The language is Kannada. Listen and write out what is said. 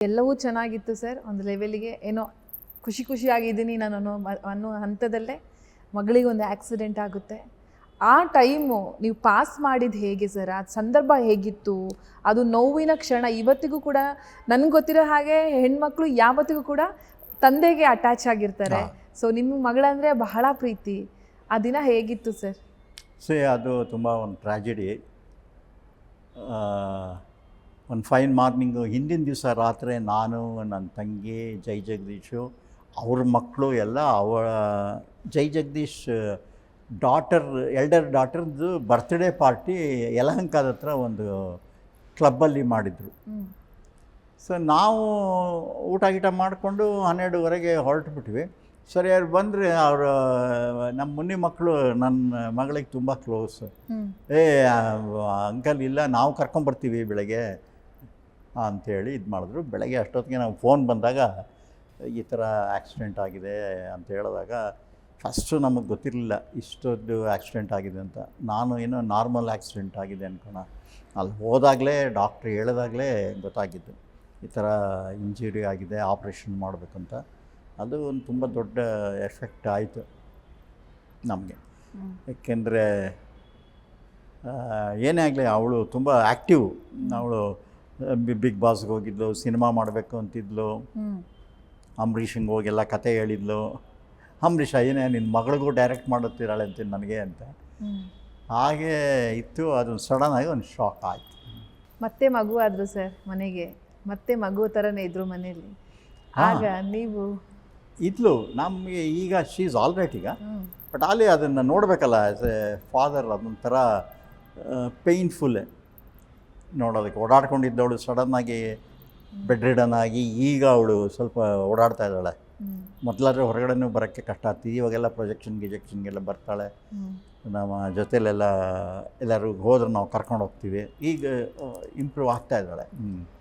ಎಲ್ಲವೂ ಚೆನ್ನಾಗಿತ್ತು ಸರ್. ಒಂದು ಲೆವೆಲ್ಗೆ ಏನೋ ಖುಷಿಯಾಗಿದ್ದೀನಿ ನಾನು ಅನ್ನೋ ಹಂತದಲ್ಲೇ ಮಗಳಿಗೊಂದು ಆಕ್ಸಿಡೆಂಟ್ ಆಗುತ್ತೆ. ಆ ಟೈಮು ನೀವು ಪಾಸ್ ಮಾಡಿದ್ದು ಹೇಗೆ ಸರ್? ಆ ಸಂದರ್ಭ ಹೇಗಿತ್ತು? ಅದು ನೋವಿನ ಕ್ಷಣ. ಇವತ್ತಿಗೂ ಕೂಡ ನನಗೆ ಗೊತ್ತಿರೋ ಹಾಗೆ ಹೆಣ್ಮಕ್ಳು ಯಾವತ್ತಿಗೂ ಕೂಡ ತಂದೆಗೆ ಅಟ್ಯಾಚ್ ಆಗಿರ್ತಾರೆ. ಸೊ ನಿಮ್ಮ ಮಗಳಂದರೆ ಬಹಳ ಪ್ರೀತಿ. ಆ ದಿನ ಹೇಗಿತ್ತು ಸರ್? ಅದು ತುಂಬ ಒಂದು ಟ್ರ್ಯಾಜಿಡಿ. ಒಂದು ಫೈನ್ ಮಾರ್ನಿಂಗು ಹಿಂದಿನ ದಿವಸ ರಾತ್ರಿ ನಾನು, ನನ್ನ ತಂಗಿ ಜೈ ಜಗದೀಶು, ಅವ್ರ ಮಕ್ಕಳು ಎಲ್ಲ ಜೈ ಜಗದೀಶ್ ಎಲ್ಡರ್ ಡಾಟರ್ದು ಬರ್ತ್ಡೇ ಪಾರ್ಟಿ ಯಲಹಂಕದ ಹತ್ರ ಒಂದು ಕ್ಲಬ್ಬಲ್ಲಿ ಮಾಡಿದರು. ಸೊ ನಾವು ಊಟ ಗೀಟ ಮಾಡಿಕೊಂಡು 12:30 ಹೊರಟುಬಿಟ್ವಿ. ಸರಿ, ಅವ್ರು ಬಂದರೆ ಅವರು ನಮ್ಮ ಮುನ್ನಿ ಮಕ್ಕಳು ನನ್ನ ಮಗಳಿಗೆ ತುಂಬ ಕ್ಲೋಸ್. ಅಂಕಲ್ ಇಲ್ಲ, ನಾವು ಕರ್ಕೊಂಬರ್ತೀವಿ ಬೆಳಗ್ಗೆ ಅಂಥೇಳಿ ಇದು ಮಾಡಿದ್ರು. ಬೆಳಗ್ಗೆ ಅಷ್ಟೊತ್ತಿಗೆ ನಾವು ಫೋನ್ ಬಂದಾಗ ಈ ಥರ ಆಕ್ಸಿಡೆಂಟ್ ಆಗಿದೆ ಅಂತ ಹೇಳಿದಾಗ ಫಸ್ಟು ನಮಗೆ ಗೊತ್ತಿರಲಿಲ್ಲ ಇಷ್ಟೊಂದು ಆಕ್ಸಿಡೆಂಟ್ ಆಗಿದೆ ಅಂತ. ನಾನು ಏನೋ ನಾರ್ಮಲ್ ಆಕ್ಸಿಡೆಂಟ್ ಆಗಿದೆ ಅನ್ಕೋಣ. ಅಲ್ಲಿ ಹೋದಾಗಲೇ ಡಾಕ್ಟ್ರ್ ಹೇಳಿದಾಗಲೇ ಗೊತ್ತಾಗಿದ್ದು ಈ ಥರ ಇಂಜುರಿ ಆಗಿದೆ, ಆಪ್ರೇಷನ್ ಮಾಡಬೇಕಂತ. ಅದು ಒಂದು ತುಂಬ ದೊಡ್ಡ ಎಫೆಕ್ಟ್ ಆಯಿತು ನಮಗೆ. ಏಕೆಂದರೆ ಏನೇ ಆಗಲಿ ಅವಳು ತುಂಬ ಆ್ಯಕ್ಟಿವ್. ಅವಳು ಬಿಗ್ ಬಾಸ್ಗೆ ಹೋಗಿದ್ಲು, ಸಿನಿಮಾ ಮಾಡಬೇಕು ಅಂತಿದ್ಲು, ಅಂಬರೀಷಂಗೆ ಹೋಗೆಲ್ಲ ಕತೆ ಹೇಳಿದ್ಲು. ಅಂಬರೀಷ ಏನೇ ನಿನ್ನ ಮಗಳಿಗೂ ಡೈರೆಕ್ಟ್ ಮಾಡುತ್ತೀರಾಳೆ ಅಂತೀನಿ ನನಗೆ ಅಂತ. ಹಾಗೆ ಇತ್ತು. ಅದು ಸಡನ್ನಾಗಿ ಒಂದು ಶಾಕ್ ಆಯಿತು. ಮತ್ತೆ ಮಗು ಆದರು ಸರ್ ಮನೆಗೆ, ಮತ್ತೆ ಮಗು ಥರನೇ ಇದ್ರು ಮನೆಯಲ್ಲಿ. ಆಗ ನೀವು ಇದ್ಲು ನಮಗೆ. ಈಗ ಶೀ ಈಸ್ ಆಲ್ ರೈಟ್ ಈಗ. ಬಟ್ ಅಲ್ಲಿ ಅದನ್ನು ನೋಡಬೇಕಲ್ಲ ಆ್ಯಸ್ ಎ ಫಾದರ್, ಅದೊಂಥರ ಪೇಯ್ನ್ಫುಲ್ ನೋಡೋದಕ್ಕೆ. ಓಡಾಡ್ಕೊಂಡಿದ್ದವಳು ಸಡನ್ನಾಗಿ ಬೆಡ್ ರಿಡನ್ ಆಗಿ ಈಗ ಅವಳು ಸ್ವಲ್ಪ ಓಡಾಡ್ತಾ ಇದ್ದಾಳೆ. ಮೊದಲಾದ್ರೆ ಹೊರಗಡೆನೂ ಬರೋಕ್ಕೆ ಕಷ್ಟ ಆಗ್ತಿದೆ. ಇವಾಗೆಲ್ಲ ಗಿಜೆಕ್ಷನ್ಗೆಲ್ಲ ಬರ್ತಾಳೆ. ನಮ್ಮ ಜೊತೆಲೆಲ್ಲ ಎಲ್ಲರೂ ಹೋದ್ರೆ ನಾವು ಕರ್ಕೊಂಡು ಹೋಗ್ತೀವಿ. ಈಗ ಇಂಪ್ರೂವ್ ಆಗ್ತಾ ಇದ್ದಾಳೆ.